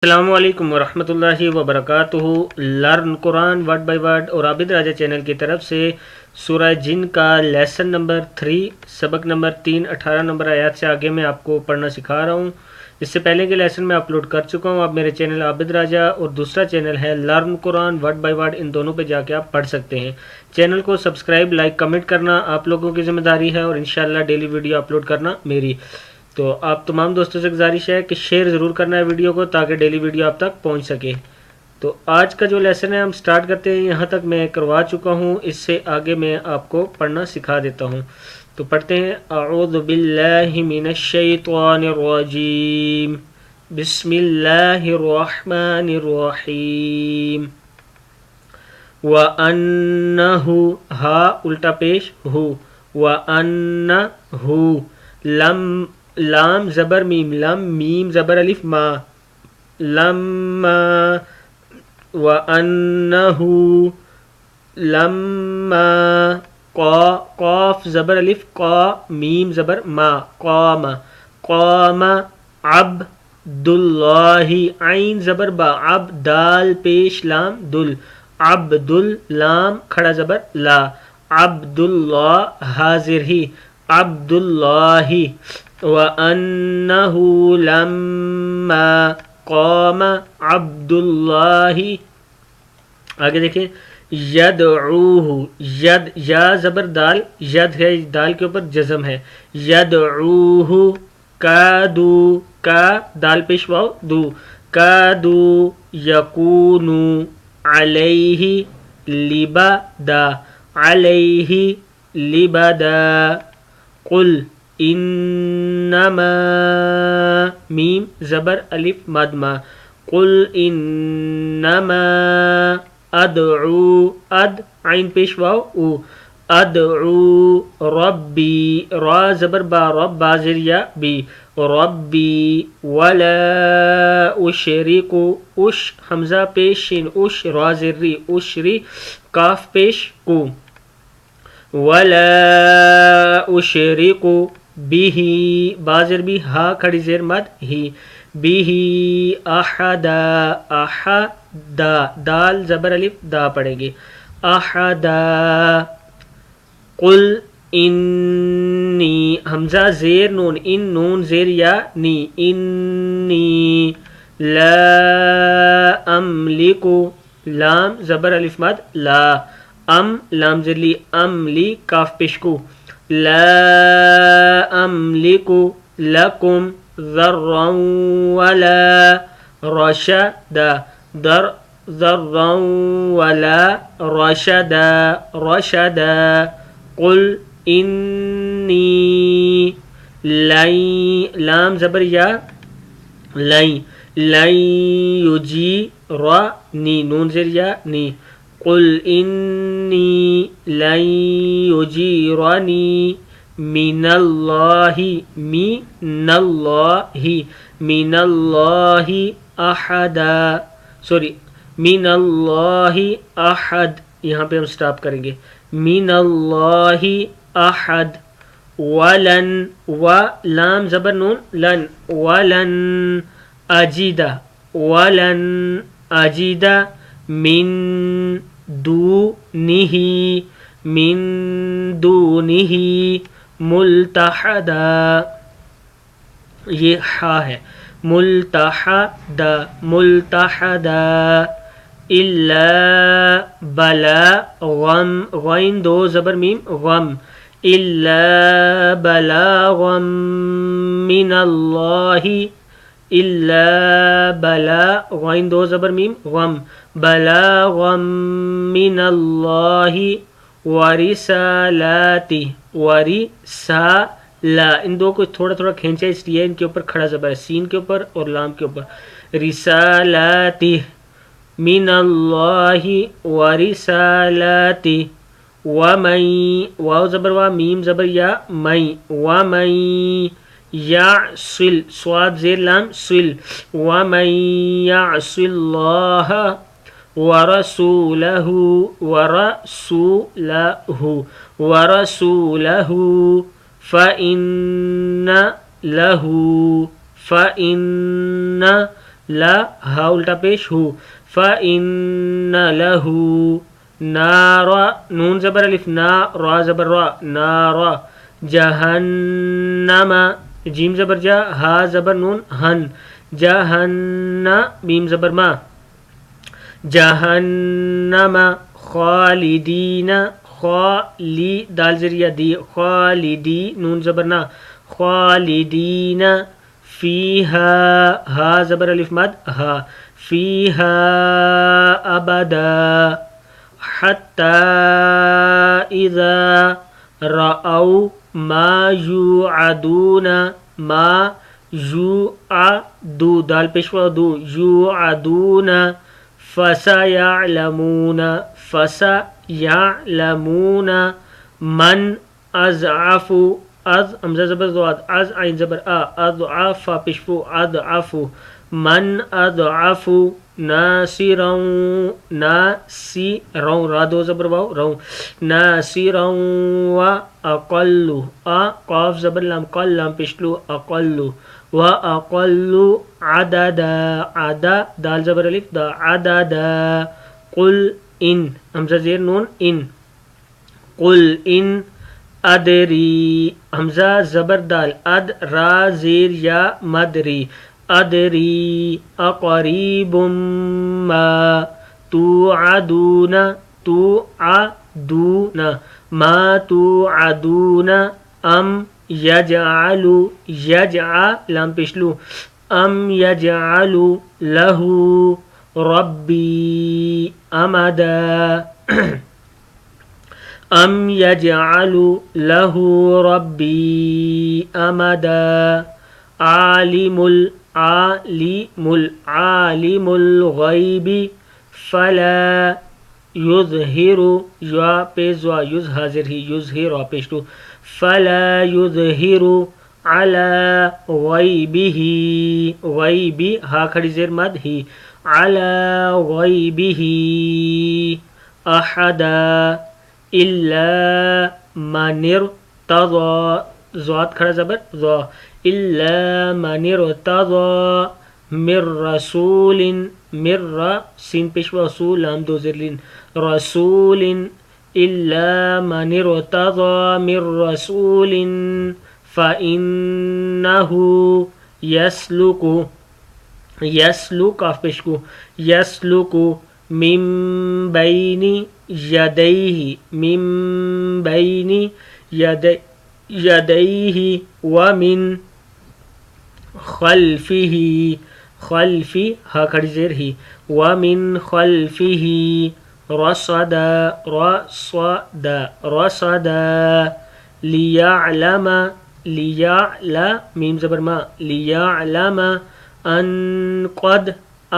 السلام علیکم ورحمۃ اللہ وبرکاتہ۔ Learn Quran word by word اور عابد راجہ چینل کی طرف سے سورہ جن کا لیسن نمبر 3 سبق نمبر 3 18 نمبر آیات سے آگے میں آپ کو پڑھنا سکھا رہا ہوں۔ اس سے پہلے کے لیسن میں اپلوڈ کر چکا ہوں۔ آپ میرے چینل عابد راجہ اور دوسرا چینل ہے learn Quran word by word, ان دونوں پہ جا کے آپ پڑھ سکتے ہیں۔ چینل کو سبسکرائب لائک کمنٹ کرنا آپ لوگوں کی ذمہ داری ہے اور انشاءاللہ ڈیلی ویڈیو اپلوڈ کرنا میری۔ تو آپ تمام دوستوں سے گزارش ہے کہ شیئر ضرور کرنا ہے ویڈیو کو تاکہ ڈیلی ویڈیو آپ تک پہنچ سکے۔ تو آج کا جو لیسن ہے ہم سٹارٹ کرتے ہیں، یہاں تک میں کروا چکا ہوں، اس سے آگے میں آپ کو پڑھنا سکھا دیتا ہوں۔ تو پڑھتے ہیں اعوذ باللہ من الشیطان الرجیم، بسم اللہ الرحمن الرحیم۔ وَأَنَّهُ ہا الٹا پیش ہو، وَأَنَّهُ لام زبر میم، لم میم زبر الف ما، لما، وَأَنَّهُ لما، قاف زبر الف قا، میم زبر ما، قام، قام عبد اللہ، عین زبر با، عبد دال پیش لام دل، عبد لام کھڑا زبر لا، عبد اللہ حاضر ہی، عبد اللہ، وَأَنَّهُ لَمَّا قَامَ عَبْدُ اللَّهِ۔ آگے دیکھیں یدعوہ، ید یا زبر دال، ید ہے دال کے اوپر جزم ہے، یدعوہ، کادو کا دال پیش واو دو، کادو یکونو علیہ لبدا، علیہ لبدا، قل انما میم زبر الف مدما، قل انما ادعو، اد عین پیش واو او، ادعو ربی، را زبر با، رب با زیر یا بی، ربی، ولا اشرک، اش حمزہ پیش شین، اش را زیر ری، اشری کاف پیش کو، ولا اشرک به، بازر بھی ہا کھڑی زیر مد ہی، به احدا، احدا دال زبر الف دا پڑھیں گے، احدا، قل انی حمزہ زیر نون، ان نون زیر یا نی، انی لا املک، لام زبر الف مد لا، ام لام زیر لی، املی کاف پیشکو، لا املک لکم ذرا ولا رشدا، ذرا ولا رشدا، رشدا، قل انی لن، لام زبر یا لن، لن یجیرنی، نون زیر یا نی، قل انی لن یجیرنی من اللہ، من اللہ، من اللہ احدا، سوری من اللہ احد، یہاں پہ ہم سٹاپ کریں گے، من اللہ احد، ولن، و لام زبر نون لن، ولن اجیدہ، ولن اجیدہ من دونہ، من دونہ ملتحدا، یہ ہا ہے، ملتحدا، ملتحدا، الا بلا غم، غین دو زبر میم غم، الا بلاغا من اللہ، الا بلا غین دو زبر میم غم، بلاغا من اللہ ورسالاتی، ورسالا، ان دو کو تھوڑا تھوڑا کھینچا اس لیے ان کے اوپر کھڑا زبر ہے، سین کے اوپر اور لام کے اوپر، رسالاتی من اللہ ورسالاتی، ومن، واو زبر وا میم زبر یا من، ومن یعصل، صاد زیر لام صل، ومن یعص اللہ ورسولہ، ورسولہ، ورسولہ، فإن له، فإن لا ہا الٹا پیش ہو فإن له نارا نون زبر الف نا را زبر را نارا جہنم جیم زبر جا ہا زبر نون ہن جہنم میم زبر ما جہنم خالدین خالی دال ذریعہ دی خالدی نون زبر نا خالدین فیہا ہا زبر الف مد ہا فیہا ابدا حتی اذا رأوا ما یوعدون ما یوعدو دال پیشوا دو یوعدون فسیعلمون فسیعلمون من اضعف از امزہ زبر زواد از عین زبر اضعف پیشفو اضعف من اضعف ناصرا ناصرا را دو زبر واو رو ناصرا و اقل قاف زبر لام قل لام پیشلو اقل و اقل عددا عدا دال زبر الف دا عددا قل ان حمزہ زیر نون ان قل ان ادری حمزہ زبر دال اد را زیر یا مدری ادری اقریب ما توعدون توعدون ما توعدون ام یجعل یجعل لام پیشلو ام یجعل له ربی امدا ام یجعل له ربی امدا عالم عالم الغیب فلا یظہر یا پیزوا یز حاضر ہی یظہر پیشتو فلا یظہر علی غیبہ غیبی ہا کھڑی زیر مد ہی علی غیبہ احدا الا من ارتضى زواد کھڑا زبر ذا الا من ارتضى من رسول من سین پیشوا سو لام دو زرلین رسول الا من ارتضى من رسول فإنه يسلك يسلك آف پیشکو يسلك من بين يديه من بين يديه ومن خلفه خلفی ہا کھڑی زیر ہی ومن خلفه رصدا رصدا رصدا لیعلم لیعلم میم زبر ما لیعلم ان قد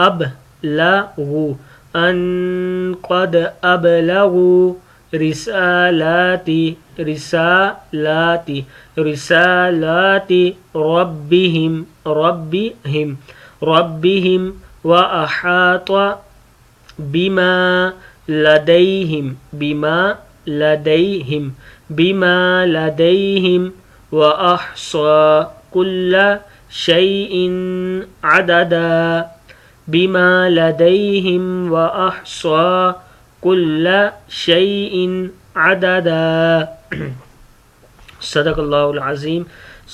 ابلغوا ان قد ابلغوا رسالات رسالات رسالات ربهم ربهم ربهم وأحاط بما لديهم بما لديهم بما لديهم وأحصى كل شيء عددا بما لديهم وأحصى كل شيء عددا صدق اللہ العظیم.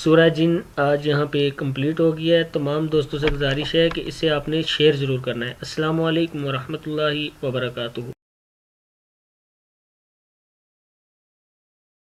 سورہ جن آج یہاں پہ کمپلیٹ ہو گیا ہے. تمام دوستوں سے گزارش ہے کہ اسے آپ نے شیئر ضرور کرنا ہے. السلام علیکم ورحمۃ اللہ وبرکاتہ.